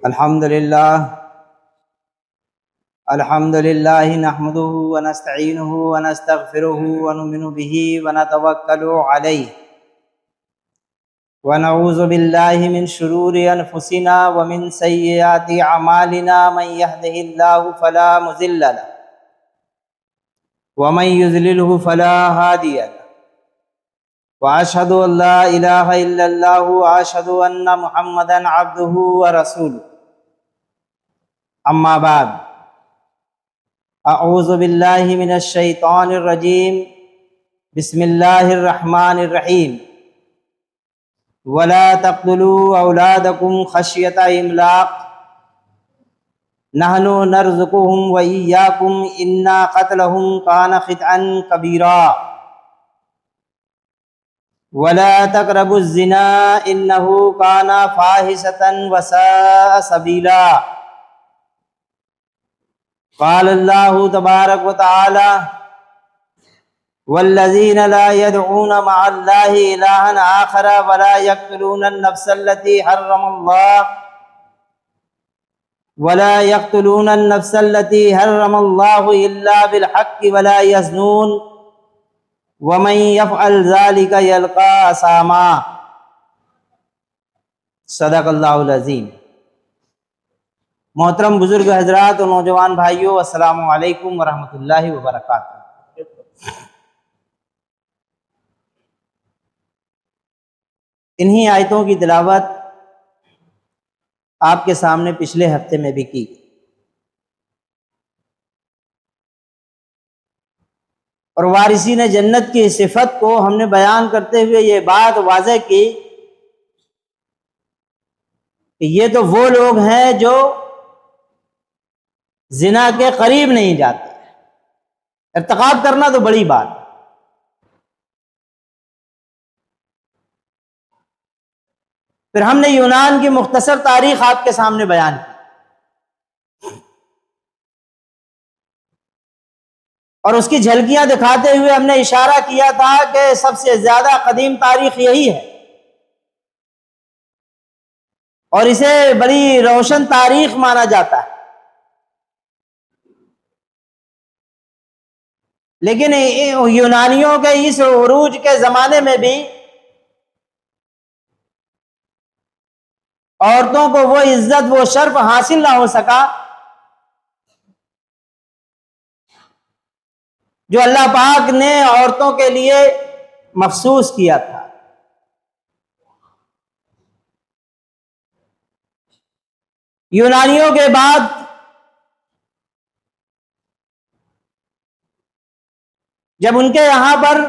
अल्हम्दुलिल्लाह नहमदुहु व नस्तईनुहु व नस्तगफिरुहु व नुमिनु बिही व नतवक्कलु अलैहि व नऊज़ु बिल्लाहि मिन शुरूरि अनफुसिना व मिन सय्यिआति अमालिना मन यहदिहिल्लाहु फला मुज़िल्ल लहु व मन युज़लिलहु फला हादिय लहु व अशहदु अल्ला इलाहा इल्लल्लाहु व अशहदु अन्ना मुहम्मदन अब्दुहु व रसूलुहु। अम्मा बाद, अऊज़ु बिल्लाहि मिनश शैतानिर रजीम, बिस्मिल्लाहिर रहमानिर रहीम। वला तक़्तुलू औलादकुम खश्यता इमलाक़, नहनु नर्ज़ुक़ुहुम व इय्याकुम इन्ना क़त्लहुम कान ख़ितअन कबीरा। वला तक़रबुज़ ज़िना इन्नहु काना फ़ाहिशतन व साअ सबीला। क़ाल अल्लाहु तबारक व तआला, वल्लज़ीना ला यदऊना मअल्लाहि इलाहन आखर वला यक़्तुलूना अन-नफ़्सल्लती हर्रमल्लाहु इल्ला बिल-हक़्क़ि वला यज़्नून वमन यफ़अल ज़ालिका यल्क़ा असामा। सदक़ल्लाहुल अज़ीम। मोहतरम बुजुर्ग हजरात और नौजवान भाइयों, अस्सलामु अलैकुम वरहमतुल्लाहि वबरकातुहू। इन्हीं आयतों की तिलावत आपके सामने पिछले हफ्ते में भी की और वारिसीन जन्नत की सिफत को हमने बयान करते हुए ये बात वाज़ेह की कि ये तो वो लोग हैं जो जिना के करीब नहीं जाते। इर्तिकाब करना तो बड़ी बात है। फिर हमने यूनान की मुख्तसर तारीख आपके सामने बयान की और उसकी झलकियां दिखाते हुए हमने इशारा किया था कि सबसे ज्यादा कदीम तारीख यही है और इसे बड़ी रोशन तारीख माना जाता है। लेकिन यूनानियों के इस उरूज के जमाने में भी औरतों को वो इज्जत, वो शर्फ हासिल ना हो सका जो अल्लाह पाक ने औरतों के लिए मखसूस किया था। यूनानियों के बाद जब उनके यहां पर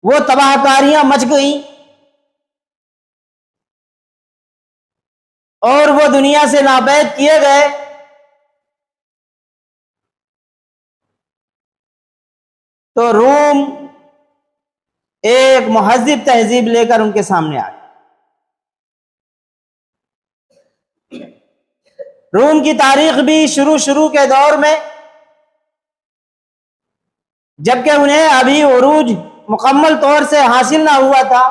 वो तबाहकारियां मच गई और वो दुनिया से नाबैद किए गए, तो रूम एक महज़िब तहजीब लेकर उनके सामने आ गए। रूम की तारीख भी शुरू के दौर में, जबकि उन्हें अभी उरूज मुकम्मल तौर से हासिल ना हुआ था,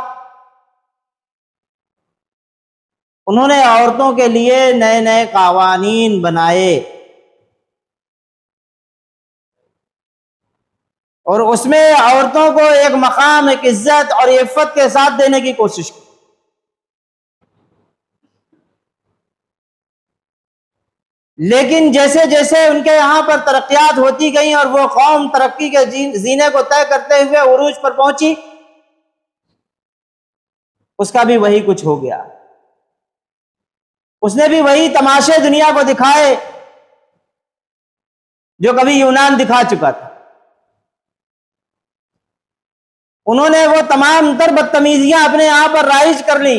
उन्होंने औरतों के लिए नए नए कावानीन बनाए और उसमें औरतों को एक मकाम, एक इज्जत और इफ़्फ़त के साथ देने की कोशिश की। लेकिन जैसे जैसे उनके यहाँ पर तरक्यात होती गई और वो कौम तरक्की के जीने को तय करते हुए उरूज पर पहुंची, उसका भी वही कुछ हो गया। उसने भी वही तमाशे दुनिया को दिखाए जो कभी यूनान दिखा चुका था। उन्होंने वो तमाम तर बदतमीजियां अपने यहां पर राइज कर ली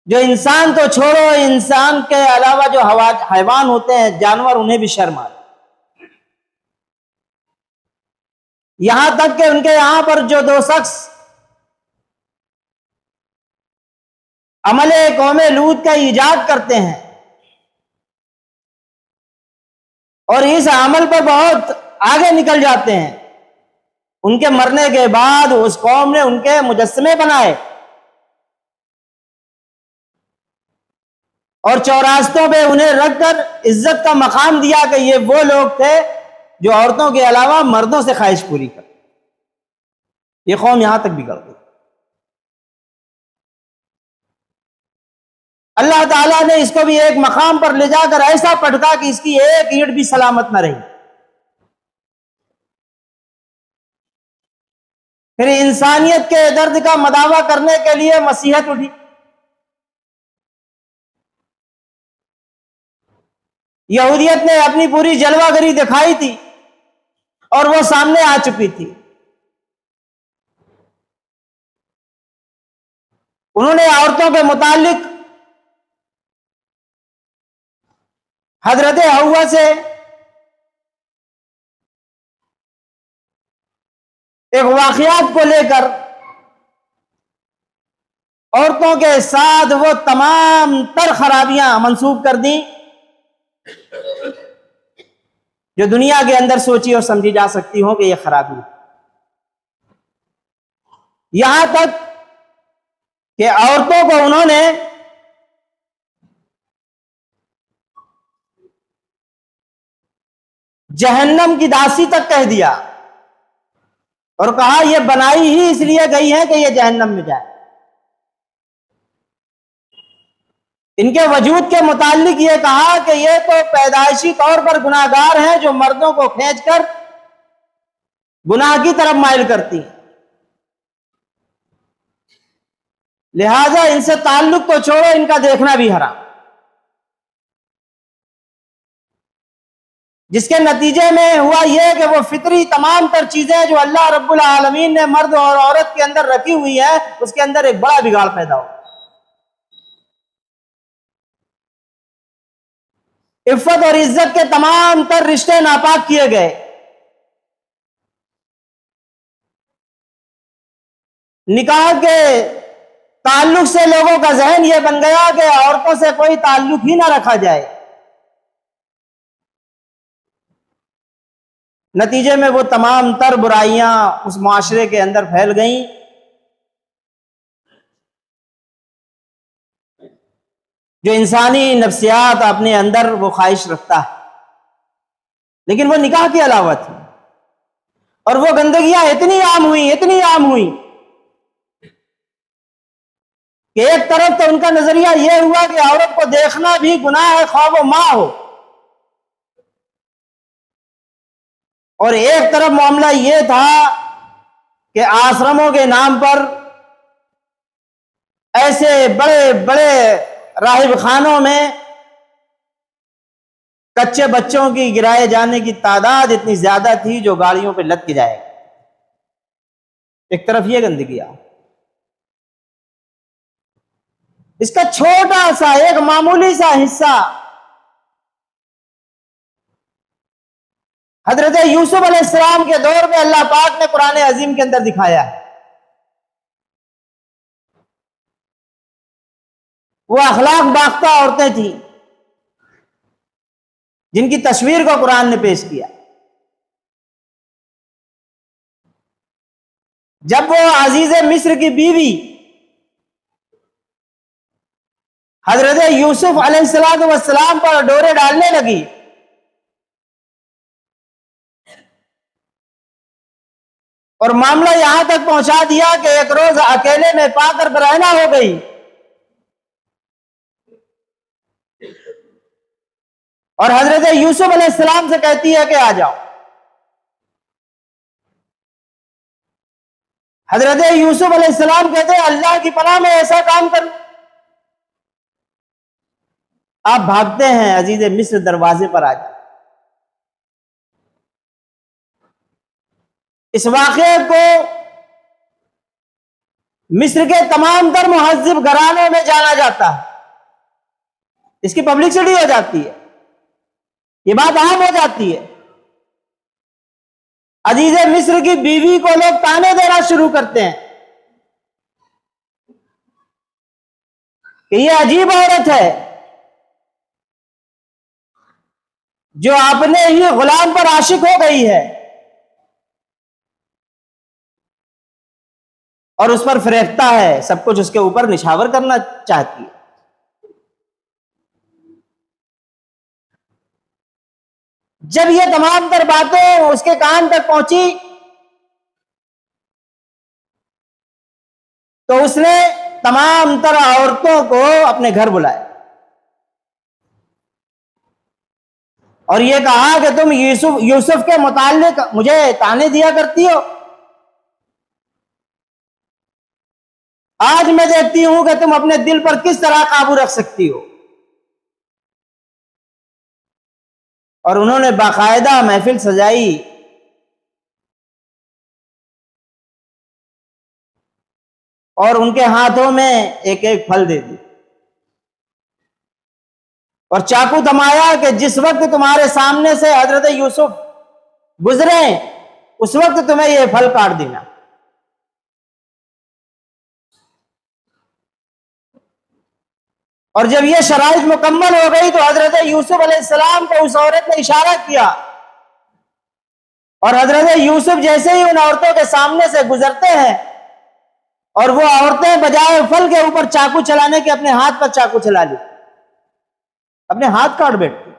जो इंसान तो छोड़ो, इंसान के अलावा जो हैवान होते हैं, जानवर, उन्हें भी शर्म आती। यहां तक कि उनके यहां पर जो दो शख्स अमले कौमे लूत का ईजाद करते हैं और इस अमल पर बहुत आगे निकल जाते हैं, उनके मरने के बाद उस कौम ने उनके मुजस्समे बनाए और चौरास्तों पे उन्हें रखकर इज्जत का मकाम दिया कि ये वो लोग थे जो औरतों के अलावा मर्दों से ख्वाहिश पूरी कर। ये कौम यहां तक बिगड़ गई। अल्लाह ताला ने इसको भी एक मकाम पर ले जाकर ऐसा पटका कि इसकी एक ईंट भी सलामत न रही। फिर इंसानियत के दर्द का मदावा करने के लिए मसीहत उठी। यहूदियत ने अपनी पूरी जलवागरी दिखाई थी और वो सामने आ चुकी थी। उन्होंने औरतों के मुतालिक हजरत हव्वा से एक वाकयात को लेकर औरतों के साथ वो तमाम तर खराबियां मंसूब कर दी जो दुनिया के अंदर सोची और समझी जा सकती हो कि यह खराबी है। यहां तक कि औरतों को उन्होंने जहन्नम की दासी तक कह दिया और कहा यह बनाई ही इसलिए गई है कि यह जहन्नम में जाए। इनके वजूद के मुतालिक यह कहा कि यह तो पैदाइशी तौर पर गुनाहगार हैं जो मर्दों को खींचकर गुनाह की तरफ माइल करती हैं, लिहाजा इनसे ताल्लुक तो छोड़ो, इनका देखना भी हराम। जिसके नतीजे में हुआ यह कि वो फितरी तमाम तर चीजें जो अल्लाह रब्बुल आलमीन ने मर्द और औरत के अंदर रखी हुई है उसके अंदर एक बड़ा बिगाड़ पैदा हो। इफ्फत और इज्जत के तमाम तर रिश्ते नापाक किए गए। निकाह के ताल्लुक से लोगों का जहन यह बन गया कि औरतों से कोई ताल्लुक ही ना रखा जाए। नतीजे में वो तमाम तर बुराइयां उस माशरे के अंदर फैल गईं जो इंसानी नफ्सियात अपने अंदर वो ख्वाहिश रखता है, लेकिन वो निकाह के अलावा थी। और वो गंदगियां इतनी आम हुई कि एक तरफ तो उनका नजरिया यह हुआ कि औरत को देखना भी गुनाह है, ख्वाह वो मां हो, और एक तरफ मामला यह था कि आश्रमों के नाम पर ऐसे बड़े बड़े राहिब खानों में कच्चे बच्चों की गिराए जाने की तादाद इतनी ज्यादा थी जो गाड़ियों पे लद के जाए। एक तरफ यह गंदगी आ, इसका छोटा सा एक मामूली सा हिस्सा हजरत यूसुफ अलैहिस्सलाम के दौर में अल्लाह पाक ने कुरान अजीम के अंदर दिखाया है। वो अखलाक बाख्ता औरतें थी जिनकी तस्वीर को कुरान ने पेश किया। जब वो अजीज मिस्र की बीवी हजरत यूसुफ अलैहिस्सलाम पर डोरे डालने लगी और मामला यहां तक पहुंचा दिया कि एक रोज अकेले में पाकर बरहना हो गई और हजरत यूसुफ अलैहिस्सलाम से कहती है कि आ जाओ। हजरत यूसुफ अलैहिस्सलाम कहते हैं अल्लाह की पनाह में ऐसा काम कर। आप भागते हैं, अजीज मिस्र दरवाजे पर आ जाए। इस वाक़े को मिस्र के तमाम तर मुहज्जिब घरानों में जाना जाता है, इसकी पब्लिसिटी हो जाती है, ये बात आम हो जाती है। अजीज मिस्र की बीवी को लोग ताने देना शुरू करते हैं कि ये अजीब औरत है जो अपने ही गुलाम पर आशिक हो गई है। और उस पर फरेख्ता है, सब कुछ उसके ऊपर निछावर करना चाहती है। जब ये तमाम तर बातें उसके कान तक पहुंची तो उसने तमाम तर औरतों को अपने घर बुलाया और ये कहा कि तुम यूसुफ के मुताल्लिक मुझे ताने दिया करती हो, आज मैं देखती हूं कि तुम अपने दिल पर किस तरह काबू रख सकती हो। और उन्होंने बाकायदा महफिल सजाई और उनके हाथों में एक एक फल दे दी और चाकू थमाया कि जिस वक्त तुम्हारे सामने से हजरत यूसुफ गुजरे उस वक्त तुम्हें यह फल काट देना। और जब यह शराइत मुकम्मल हो गई तो हजरत यूसुफ अलैहिस्सलाम को उस औरत ने इशारा किया और हजरत यूसुफ जैसे ही उन औरतों के सामने से गुजरते हैं और वो औरतें बजाय फल के ऊपर चाकू चलाने के अपने हाथ पर चाकू चला ली, अपने हाथ काट बैठती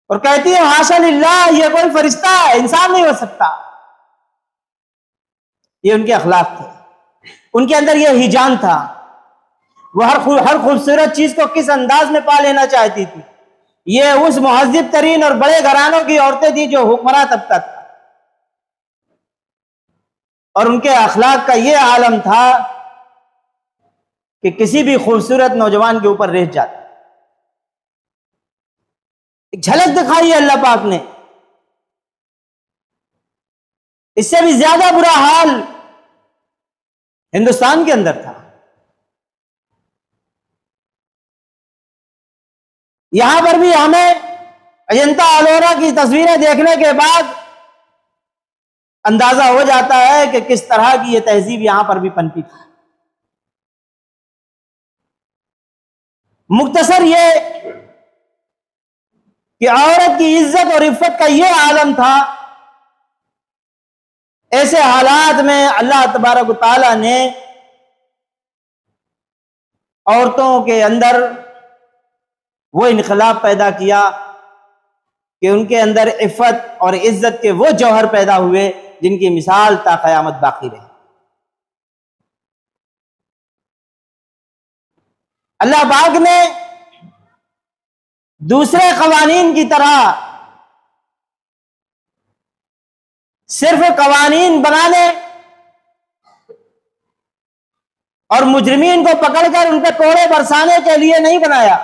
और कहती है हाशा लिल्लाह, ये कोई फरिश्ता है, इंसान नहीं हो सकता। ये उनके अखलाक थे, उनके अंदर यह हिजान था। वह हर खूबसूरत चीज को किस अंदाज में पा लेना चाहती थी। ये उस मुहज्जिब तरीन और बड़े घरानों की औरतें थी जो हुक्मरान तबका था और उनके अखलाक का यह आलम था कि किसी भी खूबसूरत नौजवान के ऊपर रेस जाता। एक झलक दिखाई है अल्लाह पाक ने, इससे भी ज्यादा बुरा हाल हिंदुस्तान के अंदर था। यहां पर भी हमें अजंता अलोरा की तस्वीरें देखने के बाद अंदाजा हो जाता है कि किस तरह की यह तहजीब यहां पर भी पनपी थी। मुख्तसर यह कि औरत की इज्जत और इफ्फत का यह आलम था। ऐसे हालात में अल्लाह तबारक व तआला ने औरतों के अंदर वो इनकलाब पैदा किया कि उनके अंदर इफ्फत और इज्जत के वो जौहर पैदा हुए जिनकी मिसाल ता क़यामत बाकी रहे। अल्लाह पाक ने दूसरे कवानीन की तरह सिर्फ कवानीन बनाने और मुजरिमीन को पकड़कर उन पर कोड़े बरसाने के लिए नहीं बनाया,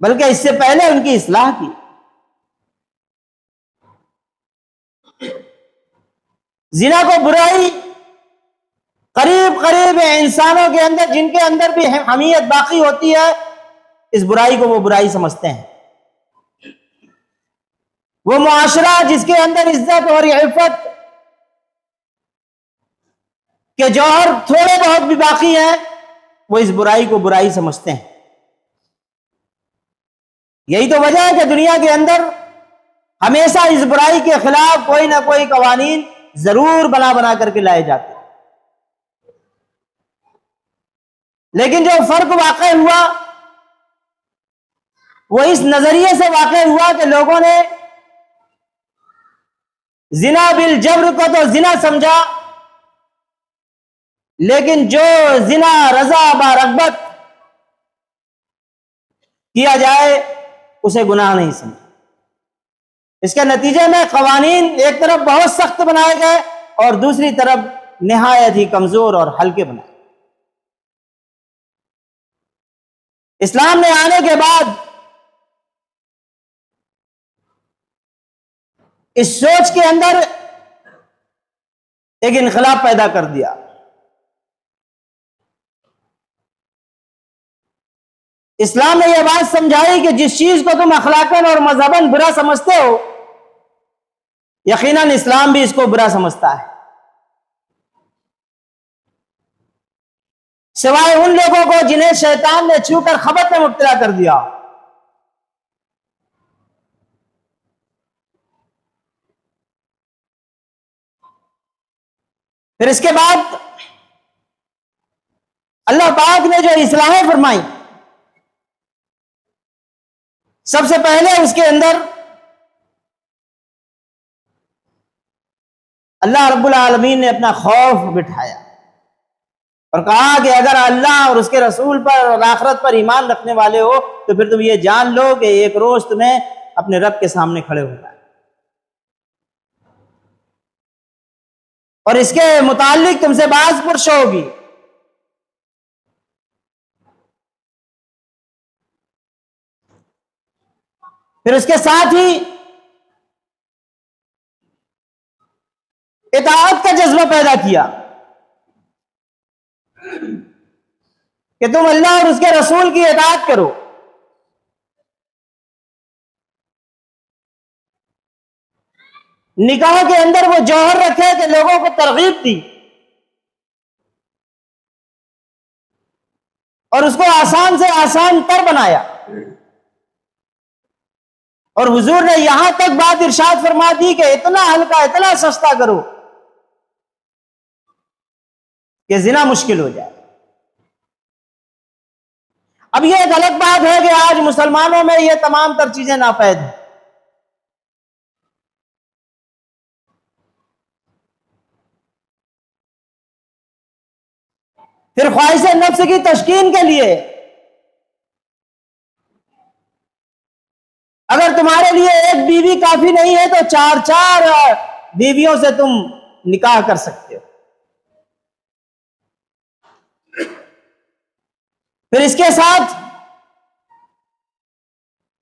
बल्कि इससे पहले उनकी इस्लाह की। जिना को बुराई करीब करीब इंसानों के अंदर जिनके अंदर भी हमीयत बाकी होती है, इस बुराई को वो बुराई समझते हैं। वो मुआशरा जिसके अंदर इज्जत और इफ़्फ़त के जौहर थोड़े बहुत भी बाकी हैं, वो इस बुराई को बुराई समझते हैं। यही तो वजह है कि दुनिया के अंदर हमेशा इस बुराई के खिलाफ कोई ना कोई कवानीन जरूर बना बना करके लाए जाते हैं। लेकिन जो फर्क वाक़ई हुआ वो इस नजरिए से वाक़ई हुआ कि लोगों ने जिना बिल जब्र को तो जिना समझा, लेकिन जो जिना रजा बा रग़बत किया जाए उसे गुनाह नहीं समझा। इसके नतीजे में कवानीन एक तरफ बहुत सख्त बनाए गए और दूसरी तरफ निहायत ही कमजोर और हल्के बनाए। इस्लाम में आने के बाद इस सोच के अंदर एक इनकलाब पैदा कर दिया। इस्लाम ने यह बात समझाई कि जिस चीज को तुम अखलाकन और मजहबन बुरा समझते हो, यकीनन इस्लाम भी इसको बुरा समझता है, सिवाय उन लोगों को जिन्हें शैतान ने छूकर खबत में मुब्तला कर दिया। फिर इसके बाद अल्लाह पाक ने जो इस्लाहें फरमाई, सबसे पहले उसके अंदर अल्लाह रब्बुल आलमीन ने अपना खौफ बिठाया और कहा कि अगर अल्लाह और उसके रसूल पर और आखिरत पर ईमान रखने वाले हो तो फिर तुम ये जान लो कि एक रोज तुम्हें अपने रब के सामने खड़े होना है। और इसके मुतालिक तुमसे बाज पुरश होगी। फिर उसके साथ ही इताअत का जज्बा पैदा किया कि तुम अल्लाह और उसके रसूल की इताअत करो। निकाह के अंदर वो जौहर रखे कि लोगों को तरगीब दी और उसको आसान से आसान तर बनाया। और हुजूर ने यहां तक बात इरशाद फरमा दी कि इतना हल्का, इतना सस्ता करो कि जिना मुश्किल हो जाए। अब यह एक अलग बात है कि आज मुसलमानों में यह तमाम तर चीजें नापैद हैं। फिर ख्वाहिश नफ्स की तस्कीन के लिए अगर तुम्हारे लिए एक बीवी काफी नहीं है तो चार चार बीवियों से तुम निकाह कर सकते हो। फिर इसके साथ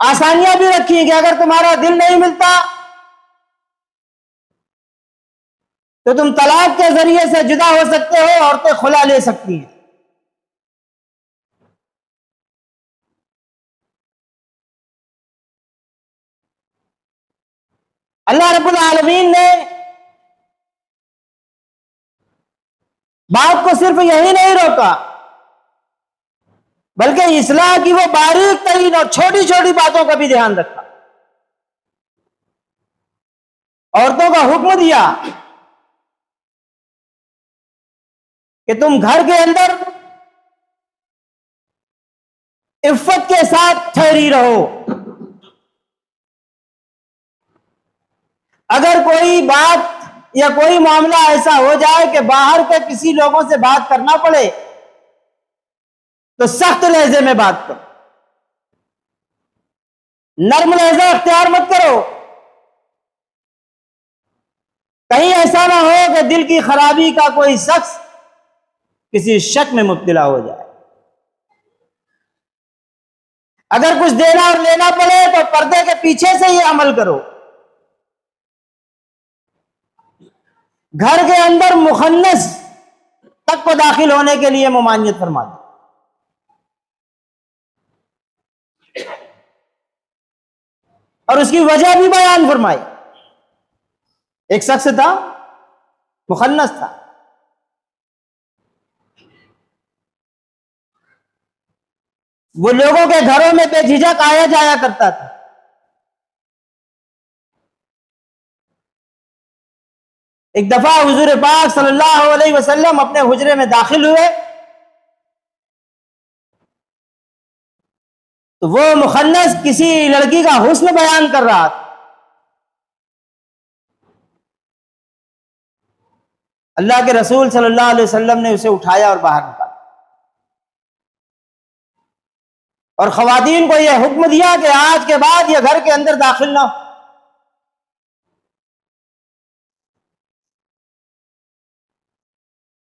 आसानियां भी रखी कि अगर तुम्हारा दिल नहीं मिलता तो तुम तलाक के जरिए से जुदा हो सकते हो, औरतें खुला ले सकती हैं। अल्लाह रब्बुल आलमीन ने बात को सिर्फ यही नहीं रोका बल्कि इस्लाह की वो बारीक तरीन और छोटी छोटी बातों का भी ध्यान रखा। औरतों का हुक्म दिया कि तुम घर के अंदर इफ्फत के साथ ठहरी रहो। अगर कोई बात या कोई मामला ऐसा हो जाए कि बाहर के किसी लोगों से बात करना पड़े तो सख्त लहजे में बात करो, नर्म लहजा अख्तियार मत करो। कहीं ऐसा ना हो कि दिल की खराबी का कोई शख्स किसी शक में मुब्तला हो जाए। अगर कुछ देना और लेना पड़े तो पर्दे के पीछे से ही अमल करो। घर के अंदर मुखन्नस तक को दाखिल होने के लिए मुमानियत फरमा दी। और उसकी वजह भी बयान फरमाई। एक शख्स था, मुखन्नस था, वो लोगों के घरों में बेझिझक आया जाया करता था। एक दफा हुजूर पाक सल्लल्लाहु अलैहि वसल्लम अपने हुजरे में दाखिल हुए तो वो मुखन्नस किसी लड़की का हुस्न बयान कर रहा था। अल्लाह के रसूल सल्लल्लाहु अलैहि वसल्लम ने उसे उठाया और बाहर निकाला और खवातीन को यह हुक्म दिया कि आज के बाद यह घर के अंदर दाखिल ना हो।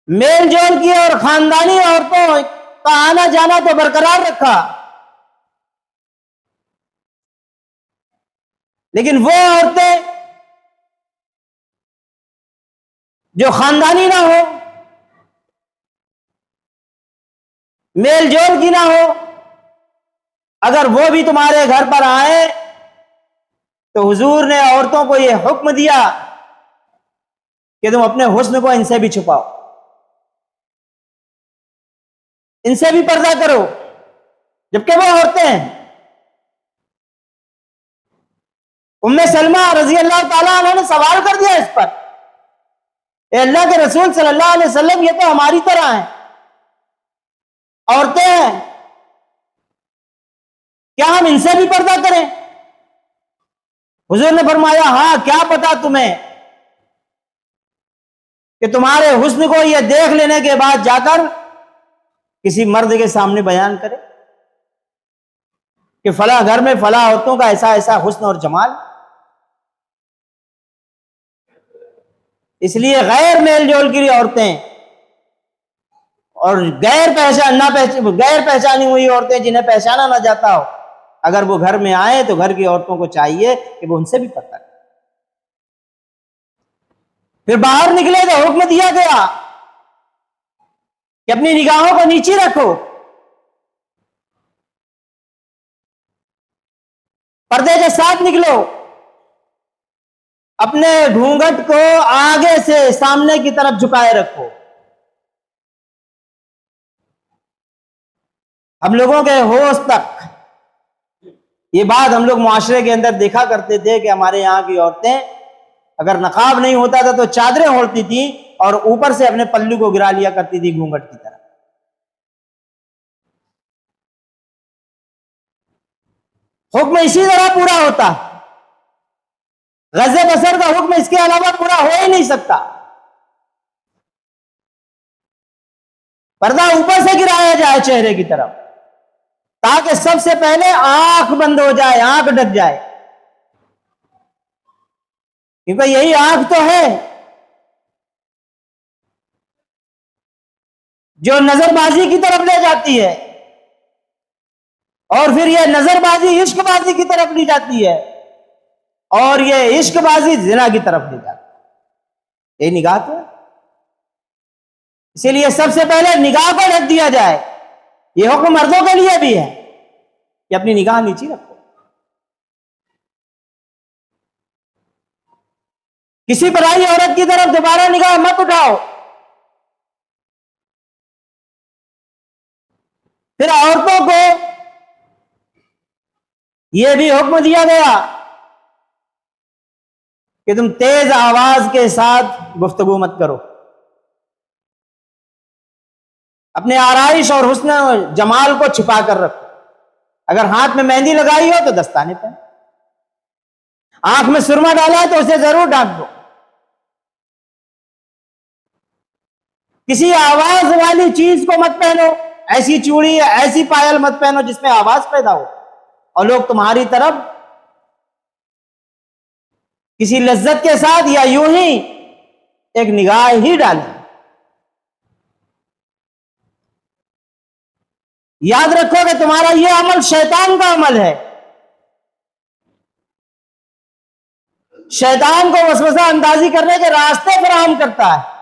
मेल जोल की और खानदानी औरतों का आना जाना तो बरकरार रखा, लेकिन वो औरतें जो खानदानी ना हो, मेल जोल की ना हो, अगर वो भी तुम्हारे घर पर आए तो हुजूर ने औरतों को यह हुक्म दिया कि तुम अपने हुस्न को इनसे भी छुपाओ, इनसे भी पर्दा करो, जबकि वो औरतें हैं। उम्मे सलमा रजी अल्लाह ताला अन्हा ने सवाल कर दिया इस पर, अल्लाह के रसूल सल्लल्लाहु अलैहि वसल्लम, ये तो हमारी तरह हैं, औरतें हैं, क्या हम इनसे भी पर्दा करें? हुजूर ने फरमाया, हाँ, क्या पता तुम्हें कि तुम्हारे हुस्न को ये देख लेने के बाद जाकर किसी मर्द के सामने बयान करे कि फला घर में फला औरतों का ऐसा ऐसा हुस्न और जमाल। इसलिए गैर मेल जोल की औरतें और गैर पहचानी हुई औरतें, जिन्हें पहचाना ना जाता हो, अगर वो घर में आए तो घर की औरतों को चाहिए कि वो उनसे भी पर्दा करें। फिर बाहर निकले तो हुक्म दिया गया कि अपनी निगाहों को नीचे रखो, पर्दे के साथ निकलो, अपने घूंघट को आगे से सामने की तरफ झुकाए रखो। हम लोगों के होश तक ये बात हम लोग मुआशरे के अंदर देखा करते थे कि हमारे यहाँ की औरतें अगर नकाब नहीं होता था तो चादरें ओढ़ती थी और ऊपर से अपने पल्लू को गिरा लिया करती थी घूंघट की तरह। हुक्म इसी तरह पूरा होता, गज़े बसर का हुक्म इसके अलावा पूरा हो ही नहीं सकता। पर्दा ऊपर से गिराया जाए चेहरे की तरफ, ताकि सबसे पहले आंख बंद हो जाए, आंख ढक जाए, क्योंकि यही आंख तो है जो नजरबाजी की तरफ ले जाती है, और फिर यह नजरबाजी इश्कबाजी की तरफ ली जाती है, और यह इश्कबाजी जिना की तरफ ले जाती है। ये निगाह तो है। इसीलिए सबसे पहले निगाह को ढक दिया जाए। यह हुक्म मर्दों के लिए भी है कि अपनी निगाह नीचे रखो, किसी पराई औरत की तरफ दोबारा निगाह मत उठाओ। फिर औरतों को यह भी हुक्म दिया गया कि तुम तेज आवाज के साथ गुफ्तगू मत करो, अपने आराइश और हुस्न जमाल को छिपा कर रखो। अगर हाथ में मेहंदी लगाई हो तो दस्ताने पहन, आंख में सुरमा डाला है तो उसे जरूर ढांक दो। किसी आवाज वाली चीज को मत पहनो, ऐसी चूड़ी या ऐसी पायल मत पहनो जिसमें आवाज पैदा हो और लोग तुम्हारी तरफ किसी लज्जत के साथ या यूं ही एक निगाह ही डालें। याद रखो कि तुम्हारा यह अमल शैतान का अमल है। शैतान को वसवसा अंदाजी करने के रास्ते फराहम करता है।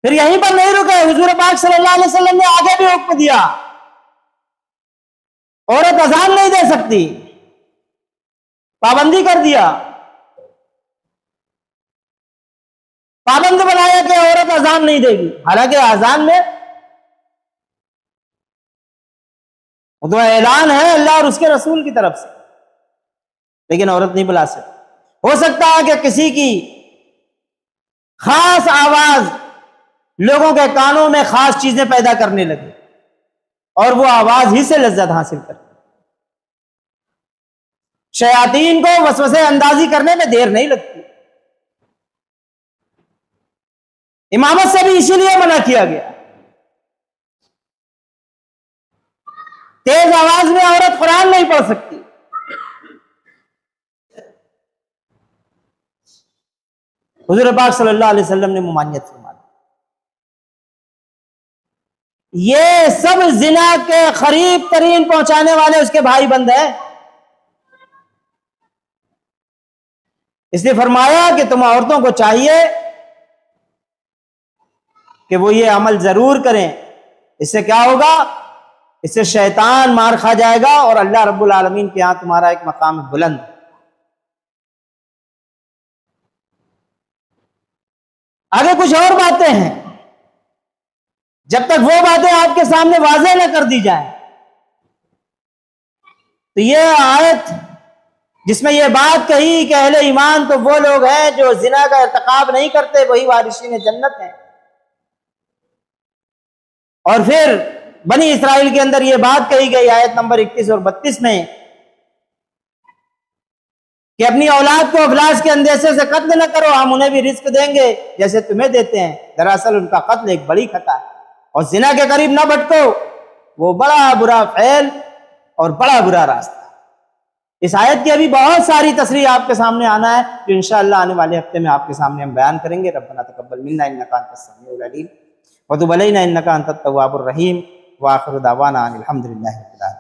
फिर यहीं पर नहीं रुके, हुजूर पाक सल्लल्लाहु अलैहि वसल्लम ने आगे भी हुक्म दिया, औरत अजान नहीं दे सकती, पाबंदी कर दिया, पाबंद बनाया कि औरत अजान नहीं देगी। हालांकि अजान में वो तो ऐलान है अल्लाह और उसके रसूल की तरफ से, लेकिन औरत नहीं बुला सकती। हो सकता है कि किसी की खास आवाज लोगों के कानों में खास चीजें पैदा करने लगे और वो आवाज ही से लज्जत हासिल कर। शयातीन को वसवसे अंदाजी करने में देर नहीं लगती। इमामत से भी इसीलिए मना किया गया। तेज आवाज में औरत कुरान नहीं पढ़ सकती। हुजूर पाक सल्लल्लाहु अलैहि वसल्लम ने मुमानियत फरमाई। ये सब जिना के करीब तरीन पहुंचाने वाले उसके भाई बंद हैं। इसलिए फरमाया कि तुम औरतों को चाहिए कि वो ये अमल जरूर करें। इससे क्या होगा? इससे शैतान मार खा जाएगा और अल्लाह रब्बुल आलमीन के यहां तुम्हारा एक मकाम बुलंद। आगे कुछ और बातें हैं, जब तक वो बातें आपके सामने वाज़ेह न कर दी जाए तो ये आयत जिसमें यह बात कही कि अहले ईमान तो वो लोग हैं जो जिना का इर्तिकाब नहीं करते, वही वारिसीन जन्नत हैं। और फिर बनी इसराइल के अंदर यह बात कही गई आयत नंबर 31 और 32 में कि अपनी औलाद को अफलास के अंदेशे से कत्ल न करो, हम उन्हें भी रिस्क देंगे जैसे तुम्हें देते हैं। दरअसल उनका कत्ल एक बड़ी खता है। और जिना के करीब न भटको, वो बड़ा बुरा फैल और बड़ा बुरा रास्ता। इस आयत की अभी बहुत सारी तस्रीह आपके सामने आना है, जो इंशाअल्लाह आने वाले हफ्ते में आपके सामने हम बयान करेंगे। रब्बना तक़ब्बल मिन्ना इन्नका अंतस समीउल अलीम व तुब अलैना इन्नका अंतत तव्वाबुर रहीम व आखिरु दावाना अनिल हम्दुलिल्लाहि रब्बिल आलमीन।